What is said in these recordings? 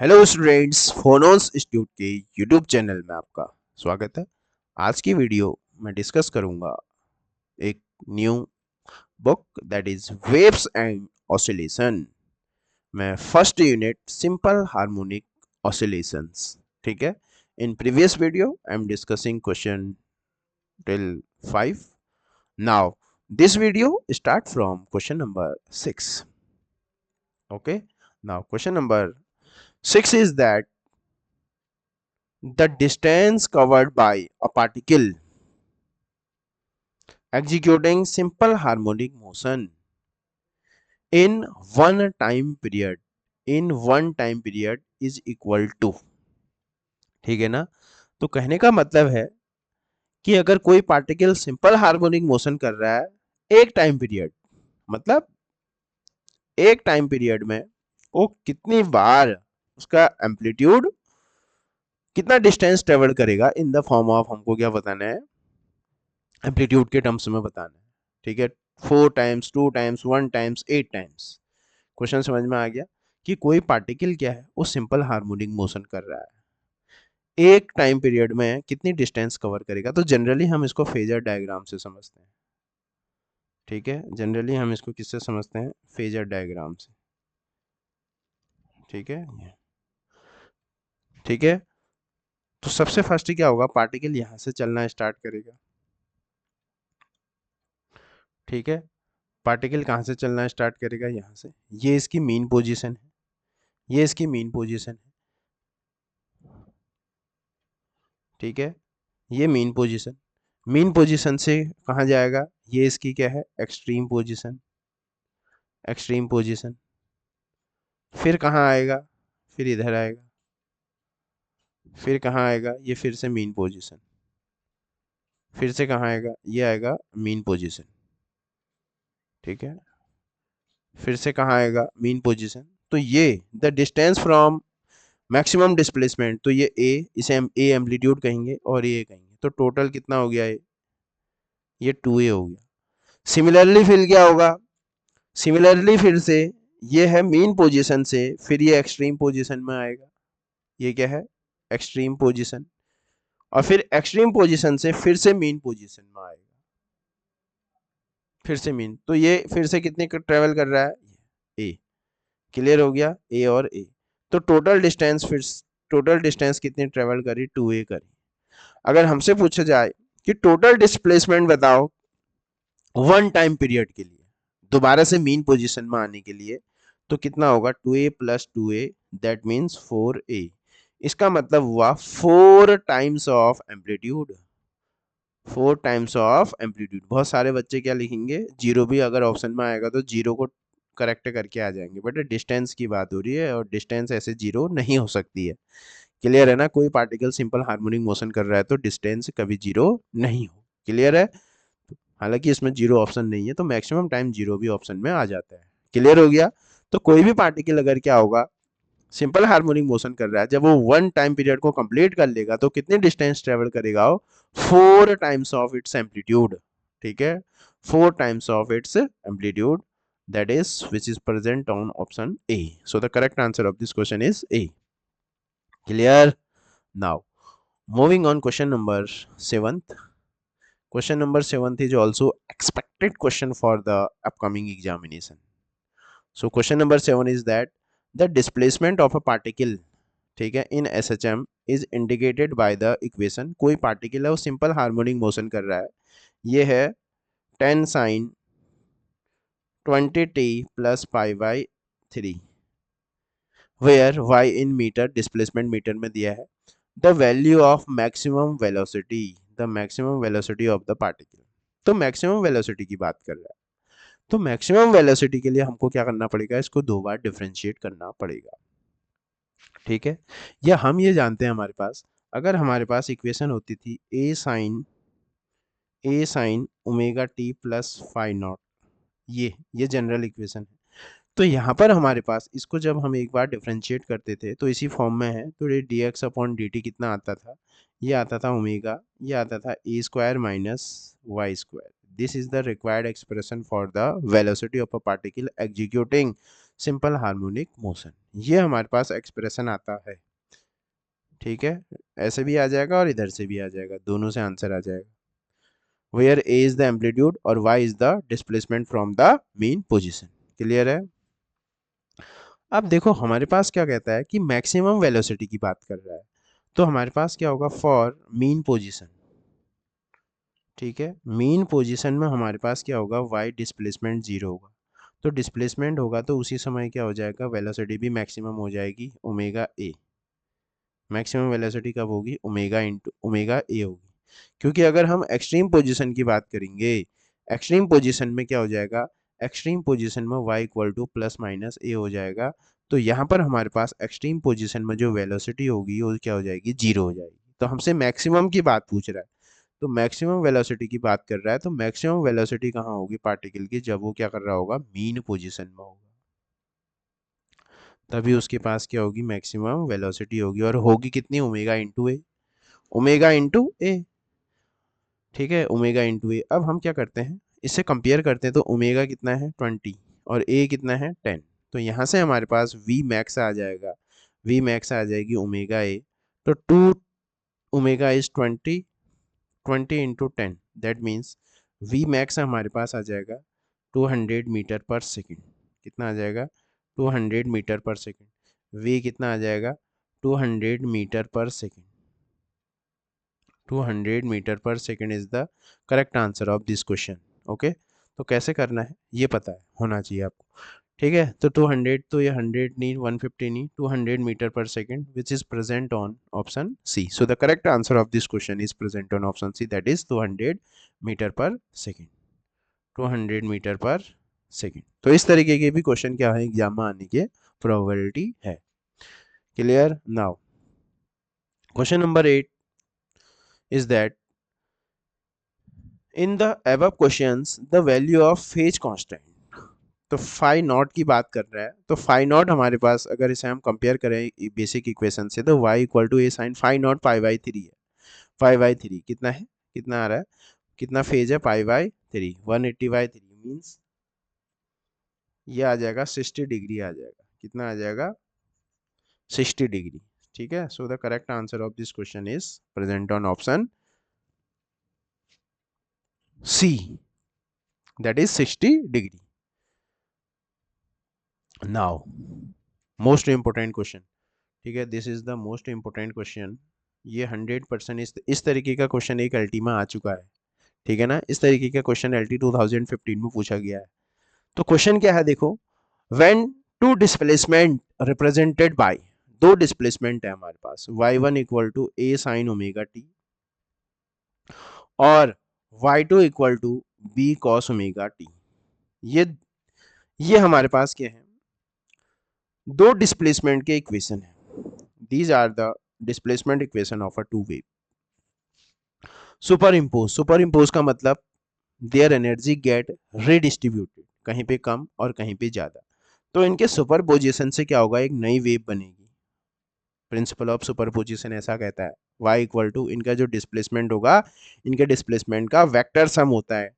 Hello students, फोनोस institute के YouTube channel में आपका स्वागत है। आज की वीडियो में डिस्कस करूंगा एक new book that is waves and oscillation में first unit simple harmonic oscillations. ठीक है, in previous video I am discussing question till 5. Now this video start from question number 6. Okay, now question number 6 is that the distance covered by a particle executing simple harmonic motion in one time period is equal to. ठीक है ना? तो कहने का मतलब है कि अगर कोई पार्टिकल सिंपल हार्मोनिक मोशन कर रहा है एक टाइम पीरियड, मतलब एक टाइम पीरियड में वो कितनी बार उसका एम्पलीट्यूड कितना डिस्टेंस ट्रेवल करेगा इन द फॉर्म ऑफ, हमको क्या बताना है, एम्पलीट्यूड के टर्म्स में बताना है। ठीक है, 4 times, 2 times, 1 times, 8 times. Question समझ में आ गया कि कोई पार्टिकल क्या है, वो सिंपल हार्मोनिक मोशन कर रहा है एक टाइम पीरियड में कितनी डिस्टेंस कवर करेगा। तो जनरली हम इसको फेजर डायग्राम से समझते हैं। ठीक है, जनरली हम इसको किससे समझते हैं? फेजर डायग्राम से। ठीक है, ठीक है। तो सबसे फर्स्ट क्या होगा, पार्टिकल यहां से चलना स्टार्ट करेगा। ठीक है, पार्टिकल कहां से चलना स्टार्ट करेगा? यहां से। ये इसकी मीन पोजीशन है, ये इसकी मीन पोजीशन है। ठीक है, ये मीन पोजीशन से कहाँ जाएगा? ये इसकी क्या है? Extreme position, extreme position. फिर कहाँ आएगा? फिर इधर आएगा। फिर कहाँ आएगा? ये फिर से मीन पोजीशन। फिर से कहाँ आएगा? ये आएगा मीन पोजीशन। ठीक है, फिर से कहाँ आएगा? Mean position. तो ये the distance from maximum displacement, तो ये ए, इसे हम ए एम्पलीट्यूड कहेंगे और ये कहेंगे। तो टोटल कितना हो गया? ये 2a हो गया। सिमिलरली फिर क्या होगा? सिमिलरली फिर से ये है मीन पोजीशन से, फिर ये एक्सट्रीम पोजीशन में आएगा। ये क्या है? Extreme position. और फिर एक्सट्रीम पोजीशन से फिर से मीन पोजीशन में आएगा, फिर से मीन। तो ये फिर से कितने ट्रेवल कर रहा है? ए। क्लियर हो गया? ए और ए। तो टोटल डिस्टेंस, फिर टोटल डिस्टेंस कितनी ट्रेवल करी? 2a करी। अगर हमसे पूछा जाए कि टोटल डिस्प्लेसमेंट बताओ वन टाइम पीरियड के लिए, दोबारा से मीन पोजीशन में आने के लिए, तो कितना होगा? 2a plus 2a, that means 4a। इसका मतलब हुआ 4 times of amplitude, 4 times of amplitude. बहुत सारे बच्चे क्या लिखेंगे? जीरो भी अगर ऑप्शन में आएगा तो जीरो को करेक्ट करके आ जाएंगे, बट डिस्टेंस की बात हो रही है और डिस्टेंस ऐसे जीरो नहीं हो सकती है। क्लियर है ना? कोई पार्टिकल सिंपल हार्मोनिक मोशन कर रहा है तो डिस्टेंस कभी जीरो नहीं हो। क्लियर है? हालांकि इसमें जीरो ऑप्शन नहीं है तो मैक्सिमम टाइम जीरो भी ऑप्शन में आ जाता है। क्लियर हो गया? तो कोई भी पार्टिकल अगर क्या होगा, सिंपल हार्मोनिक मोशन कर रहा है, जब वो वन टाइम पीरियड को कंप्लीट कर लेगा तो कितनी डिस्टेंस ट्रेवल करेगा? वो 4 टाइम्स ऑफ इट्स एम्पलीट्यूड। ठीक है, 4 times of its amplitude, that is which is present on option A. So the correct answer of this question is A. Clear? Now moving on, question number 7th. Question number 7th is also expected question for the upcoming examination. So question number 7 is that the displacement of a particle, ठीक है, in SHM is indicated by the equation. कोई particle है वो simple harmonic motion कर रहा है, ये है 10 sin 20t plus pi by 3, where y in meter, displacement meter में दिया है, the value of maximum velocity, the maximum velocity of the particle. तो मैक्सिमम वेलोसिटी की बात कर रहा है, तो मैक्सिमम वेलोसिटी के लिए हमको क्या करना पड़ेगा? इसको दो बार डिफरेंशिएट करना पड़ेगा। ठीक है, या हम ये जानते हैं, हमारे पास अगर हमारे पास इक्वेशन होती थी A sine omega T plus phi not, ये जनरल इक्वेशन है। तो यहाँ पर हमारे पास इसको जब हम एक बार डिफरेंशिएट करते थे तो इसी फॉर्म में है, तो ये D x upon D T कितना आता था? ये आता था ओमेगा, ये आता था A square minus Y square. This is the required expression for the velocity of a particle executing simple harmonic motion. ये हमारे पास एक्सप्रेशन आता है, ठीक है। ऐसे भी आ जाएगा और इधर से भी आ जाएगा, दोनों से आंसर आ जाएगा। Where A is the amplitude और Y is the displacement from the mean position. Clear है। अब देखो हमारे पास क्या कहता है कि मैक्सिमम वेलोसिटी की बात कर रहा है, तो हमारे पास क्या होगा फॉर मीन पोजीशन, ठीक है। मीन पोजीशन में हमारे पास क्या होगा, वाई डिस्प्लेसमेंट जीरो होगा, तो डिस्प्लेसमेंट होगा तो उसी समय क्या हो जाएगा, वेलोसिटी भी मैक्सिमम हो जाएगी, ओमेगा ए। मैक्सिमम वेलोसिटी कब होगी, ओमेगा इंटू ओमेगा ए होगी। क्योंकि अगर हम एक्सट्रीम पोजीशन की बात करेंगे, एक्सट्रीम पोजीशन में क्या हो जाएगा, एक्सट्रीम पोजीशन में y equal to plus minus A हो जाएगा, तो यहाँ पर हमारे पास एक्सट्रीम पोजीशन में जो वेलोसिटी होगी वो क्या हो जाएगी, जीरो हो जाएगी। तो हमसे मैक्सिमम की बात पूछ रहा है, तो मैक्सिमम वेलोसिटी की बात कर रहा है, तो मैक्सिमम वेलोसिटी कहाँ होगी पार्टिकल की, जब वो क्या कर रहा होगा, मीन पोजीशन में होगा, तभी उसके पास क्या होगी, मैक्सिमम वेलोसिटी होगी, और होगी कितनी, ओमेगा इंटू ए, ओमेगा इंटू ए, ठीक है, ओमेगा इंटू ए। अब हम क्या करते हैं, इससे कंपेयर करते हैं, तो ओमेगा कितना है 20 और ए कितना है 10, तो यहाँ से हमारे पास वी मैक्स आ जाएगा, वी मैक्स आ जाएगी ओमेगा ए, तो 2 omega is 20, 20 into 10, that means we max हमारे पास आ जाएगा 200 मीटर पर सेकेंड। कितना आ जाएगा, 200 मीटर पर सेकेंड। वी कितना आ जाएगा, 200 meter per second. 200 meter per second is the correct answer of this question. Okay, तो कैसे करना है ये पता है, होना चाहिए आपको, ठीक है। तो 200, तो ये 100 नहीं, 150 नहीं, 200 meter per second which is present on option C. So the correct answer of this question is present on option C, that is 200 meter per second. 200 meter per second. तो इस तरीके के भी क्वेश्चन क्या है, एग्जाम में आने के प्रोबेबिलिटी है। Clear. Now question number 8 is that in the above questions the value of phase constant, तो फाई नॉट की बात कर रहा है, तो फाई नॉट हमारे पास अगर इसे हम कंपेयर करें बेसिक इक्वेशन से, तो y equal to A sine phi naught pi by three है। पाई बाई थ्री कितना है, कितना आ रहा है, कितना फेज है, pi by three, 180 by three means ये आ जाएगा 60 डिग्री आ जाएगा, कितना आ जाएगा 60 डिग्री, ठीक है। So the correct answer of this question is present on option C, that is 60 degree. Now most important question, ठीक है, this is the most important question. ये 100% इस तरीके का क्वेश्चन एक अल्टीमा आ चुका है, ठीक है ना, इस तरीके का क्वेश्चन एलटी 2015 में पूछा गया है। तो क्वेश्चन क्या है देखो, when two displacement represented by, दो डिस्प्लेसमेंट है हमारे पास, y1 equal to A sine omega T और y2 equal to B cos omega T. ये हमारे पास क्या है, दो डिस्प्लेसमेंट के इक्वेशन है। These are the displacement equation of a two wave. Superimpose, superimpose का मतलब देयर एनर्जी गेट रिडिस्ट्रीब्यूटेड, कहीं पे कम और कहीं पे ज्यादा, तो इनके सुपरपोजिशन से क्या होगा, एक नई वेव बनेगी। प्रिंसिपल ऑफ सुपरपोजिशन ऐसा कहता है, y इक्वल टू इनका जो डिस्प्लेसमेंट होगा, इनके डिस्प्लेसमेंट का वेक्टर सम होता है।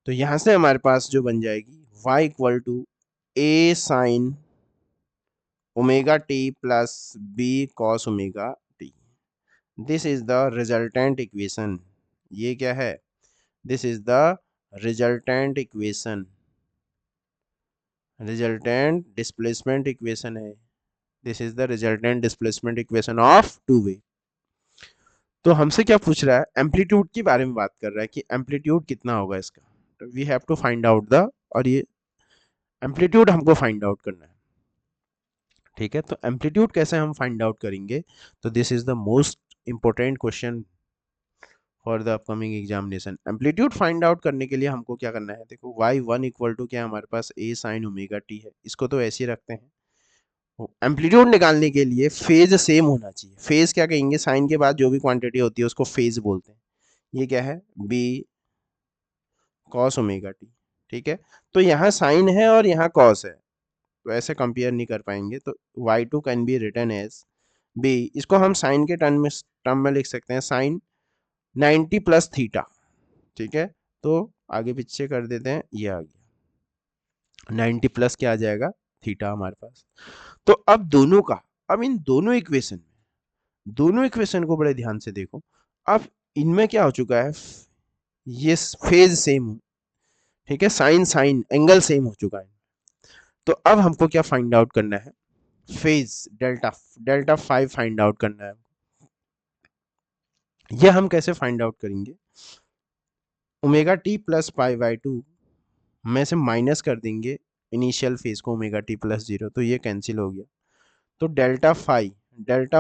तो यहां से हमारे पास जो बन जाएगी y equal to A sine omega T plus b cos omega t. This is the resultant equation. ये क्या है, this is the resultant equation, resultant displacement equation है। This is the resultant displacement equation of two wave. तो हमसे क्या पूछ रहा है, एम्पलीट्यूड के बारे में बात कर रहा है कि एम्पलीट्यूड कितना होगा इसका, तो we have to find out the, और ये एम्पलीट्यूड हमको फाइंड आउट करना है, ठीक है। तो एम्पलीट्यूड कैसे हम फाइंड आउट करेंगे, तो this is the most important question for the upcoming examination. Amplitude find out करने के लिए हमको क्या करना है, देखो y1 इक्वल टू क्या हमारे पास a साइन ओमेगा टी है, इसको तो ऐसे ही रखते हैं। एम्पलीट्यूड निकालने के लिए फेज सेम होना चाहिए। फेज क्या कहेंगे, साइन के बाद जो भी क्वांटिटी होती है उसको फेज बोलते हैं। ये क्या है, b cos ओमेगा टी, ठीक है। तो यहाँ साइन है और यहाँ cos है, तो ऐसे कंपेयर नहीं कर पाएंगे, तो y2 can be written as b, इसको हम साइन के टर्म में लिख सकते हैं, साइन 90 प्लस थीटा, ठीक है। तो आगे पीछे कर देते हैं, ये आ गया 90 प्लस क्या आ जाएगा थीटा हमारे पास। तो अब दोनों का, अब इन दोनों इक्वेशन को बड़े ध्यान से देखो। अब इनमें क्या हो चुका है, ये फेज सेम, ठीक है, साइन साइन एंगल सेम हो चुका है। तो अब हमको क्या फाइंड आउट करना है, phase delta, delta five find out करना है। यह हम कैसे फाइंड आउट करेंगे, omega T plus pi by to में से माइनस कर देंगे इनिशियल फेज को ओमेगा टी प्लस जीरो, तो ये कैंसिल हो गया। तो डेल्टा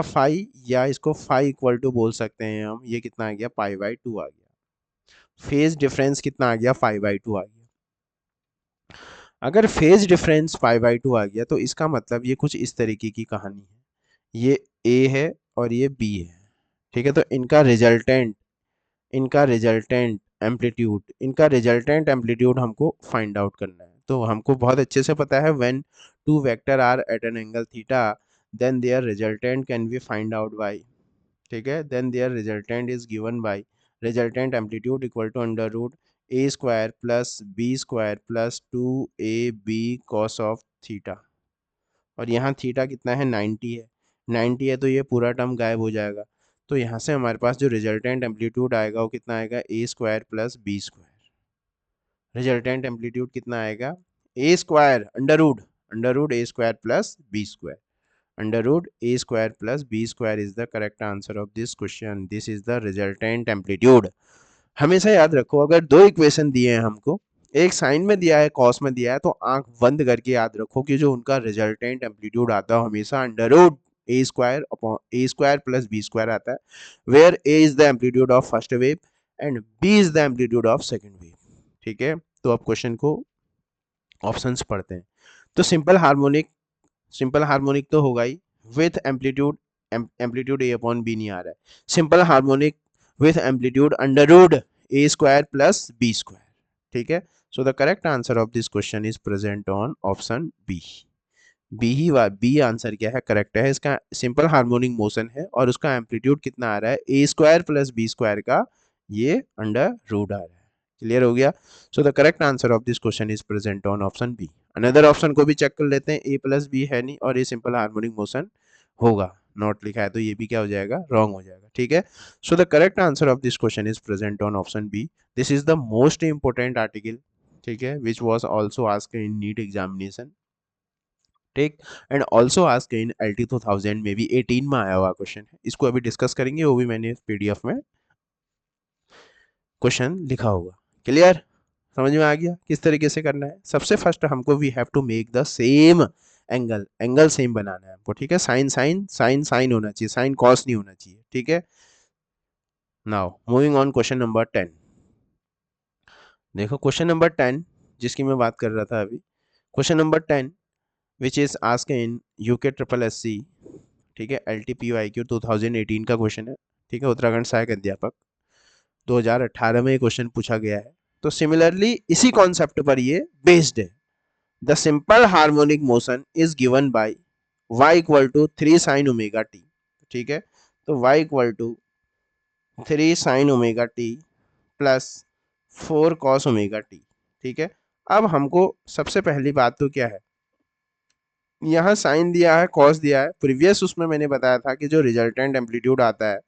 फाई या इसको फाई इक्वल टू बोल सकते हैं हम, ये कितना आ गया, पाई बाई टू आ गया। फेज डिफरेंस कितना आ गया, पाई बाई टू आ गया। अगर phase difference pi by two आ गया तो इसका मतलब ये कुछ इस तरीके की कहानी है, ये ए है और ये बी है, ठीक है। तो इनका रिजल्टेंट एम्पलीट्यूड हमको फाइंड आउट करना है। तो हमको बहुत अच्छे से पता है, when two vector are at an angle theta then their resultant can be find out by, ठीक है, then their resultant is given by resultant amplitude equal to under root A square plus B square plus two A B cos of theta. और यहाँ theta कितना है, 90 है, 90 है तो ये पूरा टर्म गायब हो जाएगा। तो यहाँ से हमारे पास जो रिजल्टेंट एम्पलीट्यूड आएगा वो कितना आएगा, a square plus B square. Resultant amplitude कितना आएगा, a square under root A square plus B square, under root A square plus B square is the correct answer of this question. This is the resultant amplitude. हमेशा याद रखो, अगर दो equation दिए हैं हमको, एक साइन में दिया है कॉस में दिया है, तो आंख बंद करके याद रखो कि जो उनका रिजल्टेंट एम्पलीट्यूड आता है हमेशा under root A square upon A square plus B square आता है, where A is the amplitude of first wave and B is the amplitude of second wave, ठीक है। तो अब क्वेश्चन को ऑप्शंस पढ़ते हैं। तो सिंपल हार्मोनिक तो होगा ही, with amplitude a upon b नहीं आ रहा है, simple harmonic with amplitude under root A square plus B square, ठीक है। So the correct answer of this question is present on option B. B answer क्या है, करेक्ट है। इसका सिंपल हार्मोनिक मोशन है और उसका एम्पलीट्यूड कितना आ रहा है, ए स्क्वायर प्लस बी स्क्वायर का ये अंडर रूट आ रहा है। क्लियर हो गया। So the correct answer of this question is present on option B. Another option को भी चेक कर लेते हैं, ए प्लस बी है नहीं और ये सिंपल हार्मोनिक मोशन होगा, नॉट लिखा है, तो ये भी क्या हो जाएगा, रॉन्ग हो जाएगा, ठीक है। So the correct answer of this question is present on option B. This is the most important article, ठीक है, which was also asked in NEET examination, ठीक, and also asked in LT 2000 में भी 18 में आया हुआ क्वेश्चन है। इसको अभी डिस्कस करेंगे, वो भी मैंने PDF में क्वेश्चन लिखा होगा। क्लियर, समझ में आ गया किस तरीके से करना है। सबसे फर्स्ट हमको we have to make the same angle same बनाना है हमको, ठीक है। साइन साइन साइन साइन होना चाहिए, साइन कॉस नहीं होना चाहिए, ठीक है। Now moving on question number 10। देखो क्वेश्चन नंबर 10 जिसकी मैं बात कर रहा था अभी, question number 10 which is asked in UK triple SC, ठीक है, LTPYQ 2018 का क्वेश्चन है, ठीक है, उत्तराखंड सहायक अध्यापक 2018 में ये क्वेश्चन पूछा गया है। तो सिमिलरली इसी कॉन्सेप्ट पर ये बेस्ड है। The simple harmonic motion is given by y equal to 3 sine omega T, ठीक है। तो y equal to 3 sine omega T plus 4 cos omega T, ठीक है। अब हमको सबसे पहली बात तो क्या है, यहाँ साइन दिया है कॉस दिया है, प्रीवियस उसमें मैंने बताया था कि जो रिजल्टेंट एम्पलीट्यूड आता है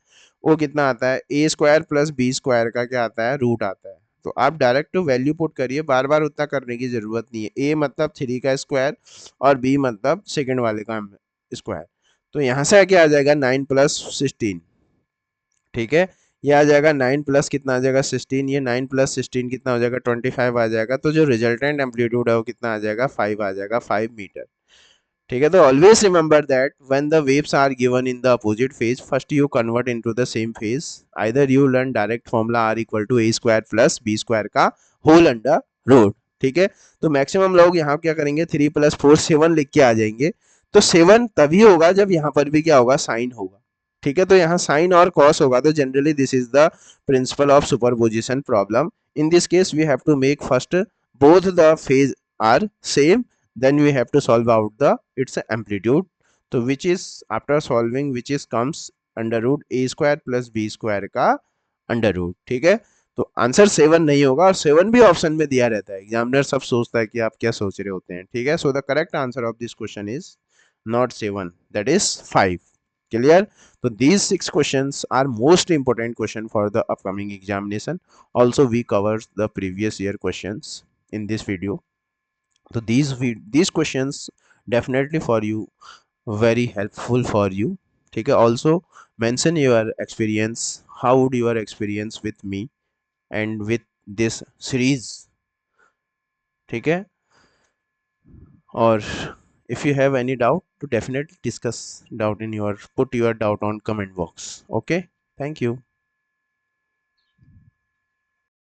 वो कितना आता है, ए स्क्वायर प्लस बी स्क्वायर का क्या आता है, रूट आता है। तो आप डायरेक्ट वैल्यू पुट करिए, बार बार उतना करने की जरूरत नहीं है। ए मतलब 3 का स्क्वायर और बी मतलब सेकंड वाले का स्क्वायर। तो यहाँ से क्या आ जाएगा, 9 प्लस 16, ठीक है। ये आ जाएगा 9 प्लस कितना आ जाएगा 16, ये 9 प्लस 16 कितना हो जाएगा 25 आ जाएगा। तो जो रिजल्टेंट एम्पलीट्यूड है वो कितना आ जाएगा, 5 आ जाएगा, 5 मीटर, ठीक है। तो always remember that when the waves are given in the opposite phase, first you convert into the same phase, either you learn direct formula R equal to A square plus B square का whole under root, ठीक है। तो maximum लोग यहाँ क्या करेंगे, 3 plus 4 7 लिख के आ जाएंगे। तो 7 तभी होगा जब यहाँ पर भी क्या होगा, साइन होगा, ठीक है। तो यहाँ साइन और कॉस होगा। तो generally this is the principle of superposition problem. In this case we have to make first both the phase are same, then we have to solve out the its amplitude. तो which is after solving which is comes under root a square plus b square का under root, ठीक है। तो answer 7 नहीं होगा, और 7 भी option में दिया रहता है, एग्जामिनर सब सोचता है कि आप क्या सोच रहे होते हैं, ठीक है। So the correct answer of this question is not 7, that is 5। Clear? तो these 6 questions are most important question for the upcoming examination. Also we covered the previous year questions in this video. So these questions definitely for you, very helpful for you, ठीक है। Also mention your experience, how would your experience with me and with this series, ठीक है। और if you have any doubt to definitely discuss doubt in your put your doubt on comment box, okay। Thank you।